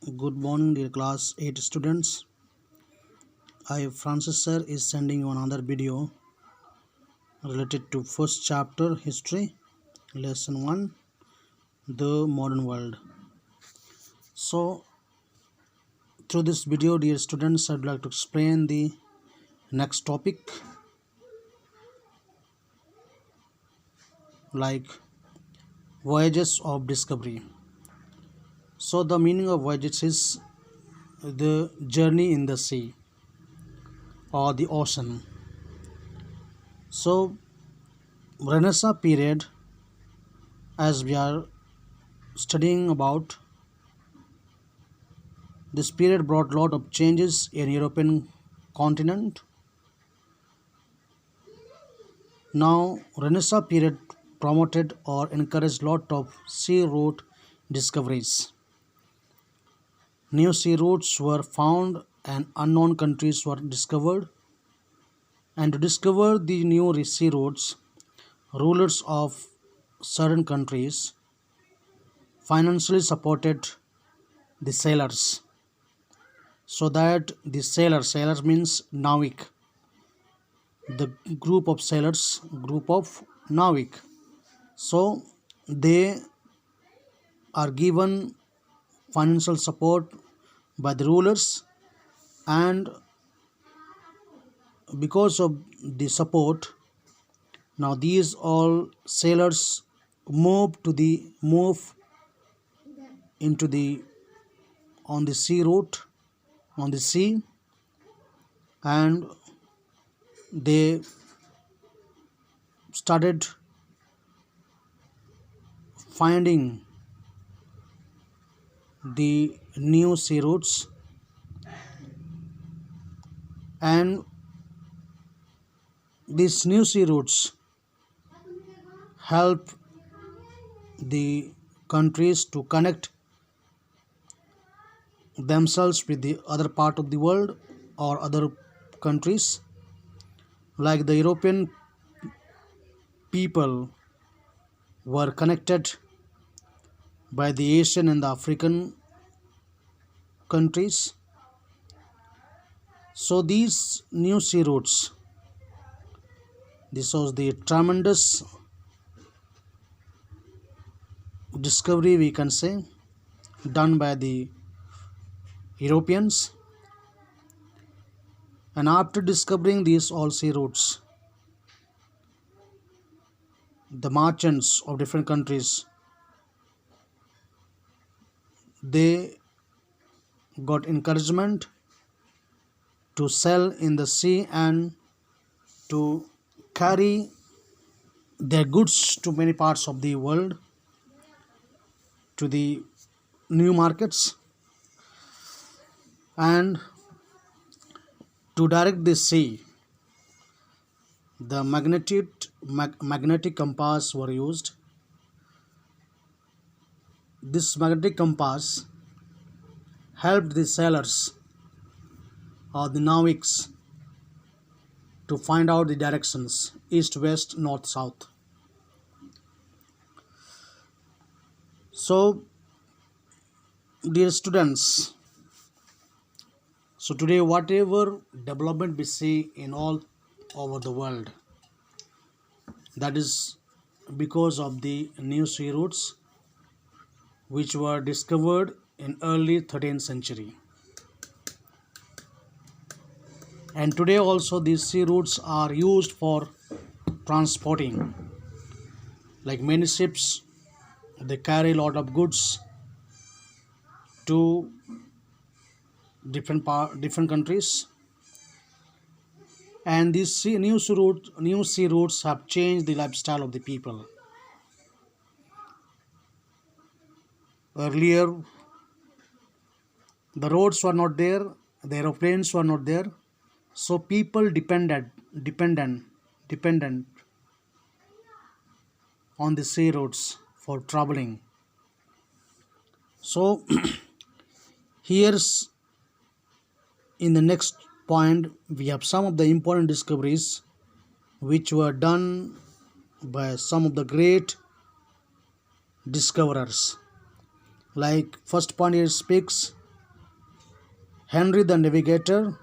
Good morning, dear class 8 students. I, Francis sir, is sending you another video related to first chapter history, lesson 1, the modern world. So, through this video, dear students, I'd like to explain the next topic like voyages of discovery. So, the meaning of voyages is the journey in the sea or the ocean. So, Renaissance period, as we are studying about, this period brought a lot of changes in European continent. Now, Renaissance period promoted or encouraged lot of sea route discoveries. New sea routes were found and unknown countries were discovered. And to discover the new sea routes, rulers of certain countries financially supported the sailors, so that the sailors means navik, the group of navik. So they are given financial support by the rulers, and because of the support, now these all sailors move into the on the sea route, on the sea, and they started finding the new sea routes, and these new sea routes help the countries to connect themselves with the other part of the world or other countries. Like the European people were connected by the Asian and the African countries. So these new sea routes, this was the tremendous discovery, we can say, done by the Europeans. And after discovering these all sea routes, the merchants of different countries, they got encouragement to sell in the sea and to carry their goods to many parts of the world, to the new markets, and to direct the sea. The magnetic compass were used. This magnetic compass helped the sailors or the navics to find out the directions east, west, north, south. So, dear students, so today whatever development we see in all over the world, that is because of the new sea routes which were discovered in early 13th century. And today also these sea routes are used for transporting. Like many ships, they carry a lot of goods to different countries. And these new sea routes have changed the lifestyle of the people. Earlier, the roads were not there, the aeroplanes were not there, so people dependent on the sea roads for traveling. So here's in the next point we have some of the important discoveries which were done by some of the great discoverers. Like first point, it speaks Henry the Navigator,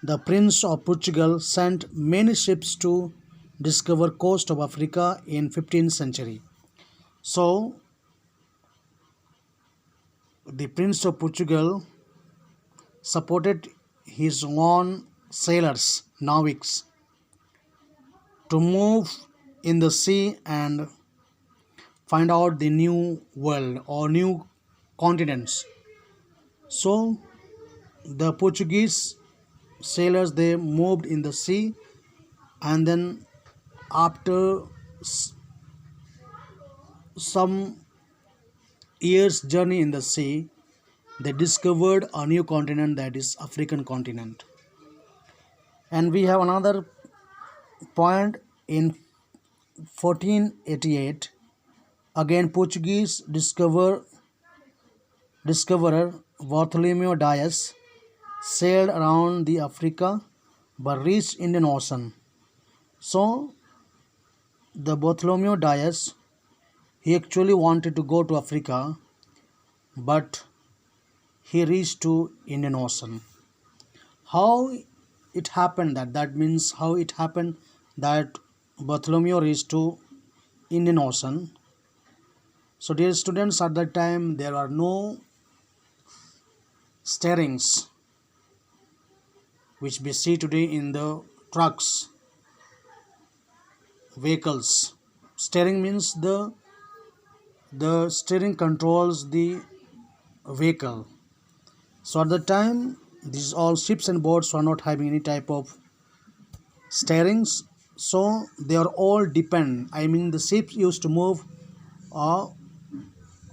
the Prince of Portugal, sent many ships to discover coast of Africa in 15th century. So the Prince of Portugal supported his own sailors, navics, to move in the sea and find out the new world or new continents. So the Portuguese sailors, they moved in the sea, and then after some years journey in the sea, they discovered a new continent, that is African continent. And we have another point in 1488. Again, Portuguese discoverer Bartholomew Dias sailed around the Africa but reached Indian Ocean. So the Bartholomew Dias, he actually wanted to go to Africa, but he reached to Indian Ocean. How it happened that means how it happened that Bartholomew reached to Indian Ocean. So dear students, at that time there are no steerings which we see today in the trucks, vehicles. Steering means the steering controls the vehicle. So at the time, these all ships and boats were not having any type of steerings. So they are all depend. I mean, the ships used to move uh,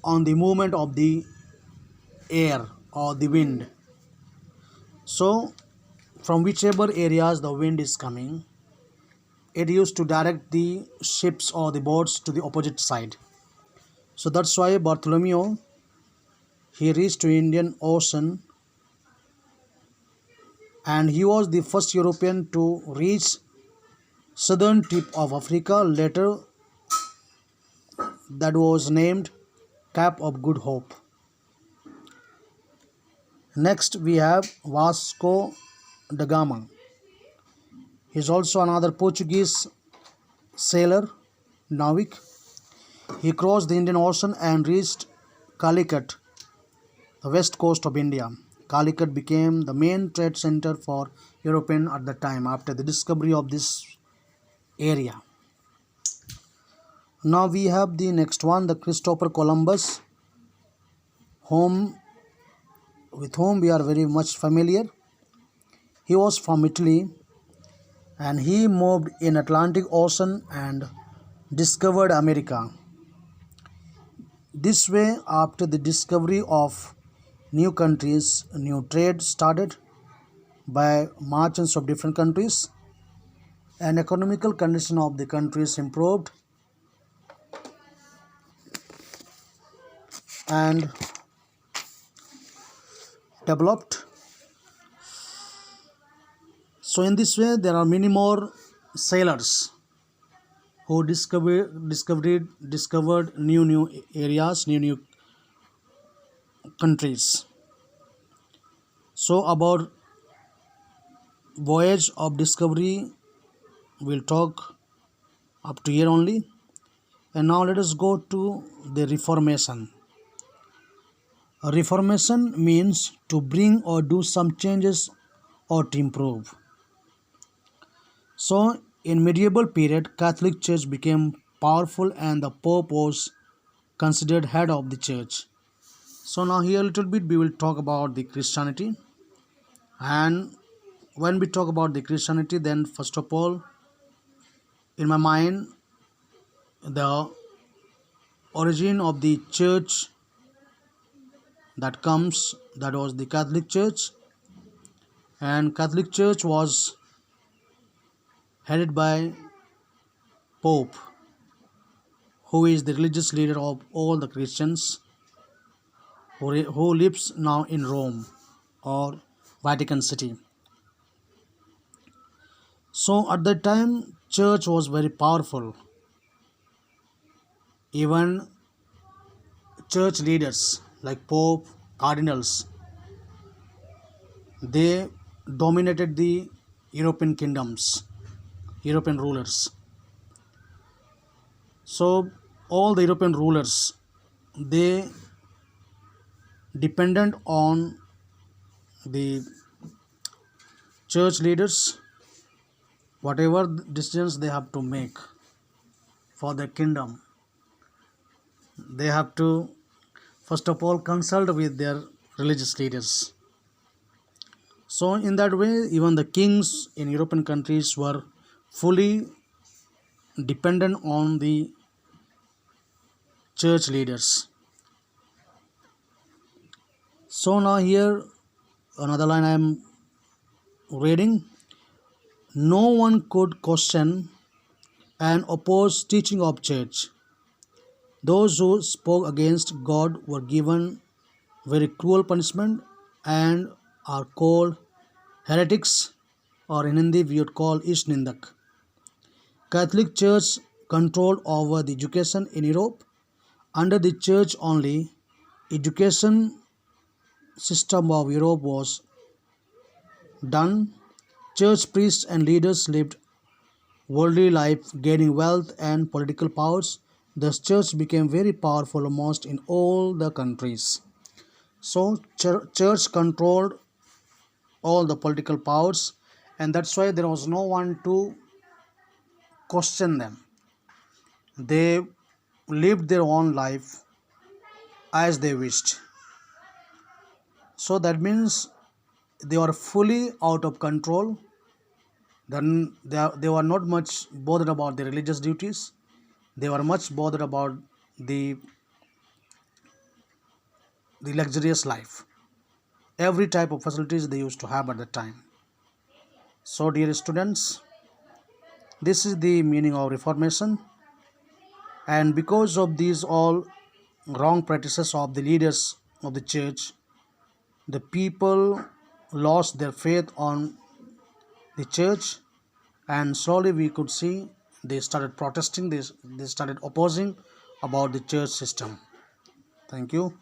on the movement of the air or the wind. So from whichever areas the wind is coming, it used to direct the ships or the boats to the opposite side. So that's why Bartholomew, he reached to Indian Ocean, and he was the first European to reach southern tip of Africa. Later that was named Cape of Good Hope. Next we have Vasco da Gama. He is also another Portuguese sailor, navic. He crossed the Indian Ocean and reached Calicut, the west coast of India. Calicut became the main trade center for European at the time after the discovery of this area. Now we have the next one, the Christopher Columbus, with whom we are very much familiar. He was from Italy, and he moved in Atlantic Ocean and discovered America. This way, after the discovery of new countries, new trade started by merchants of different countries, and economical condition of the countries improved, and developed. So in this way, there are many more sailors who discovered new areas, new countries. So about voyage of discovery, we'll talk up to here only. And now let us go to the Reformation. A Reformation means to bring or do some changes or to improve. So in medieval period, Catholic Church became powerful and the Pope was considered head of the church. So now here a little bit we will talk about the Christianity. And when we talk about the Christianity, then first of all, in my mind, the origin of the church that was the Catholic Church. And Catholic Church was headed by Pope, who is the religious leader of all the Christians, who lives now in Rome or Vatican City. So at that time, church was very powerful. Even church leaders like Pope, cardinals, they dominated the European kingdoms, European rulers. So all the European rulers, they dependent on the church leaders, whatever decisions they have to make for their kingdom. They have to first of all consult with their religious leaders. So in that way, even the kings in European countries were fully dependent on the church leaders. So now here another line I am reading. No one could question and oppose teaching of church. Those who spoke against God were given very cruel punishment and are called heretics, or in Hindi we would call Ishnindak. Catholic Church controlled over the education in Europe. Under the church only, education system of Europe was done. Church priests and leaders lived worldly life, gaining wealth and political powers. The church became very powerful almost in all the countries. So church controlled all the political powers, and that's why there was no one to question them. They lived their own life as they wished. So that means they were fully out of control. Then they were not much bothered about their religious duties. They were much bothered about the luxurious life. Every type of facilities they used to have at the time. So dear students, this is the meaning of Reformation, and because of these all wrong practices of the leaders of the church, the people lost their faith on the church, and slowly we could see they started protesting, they started opposing about the church system. Thank you.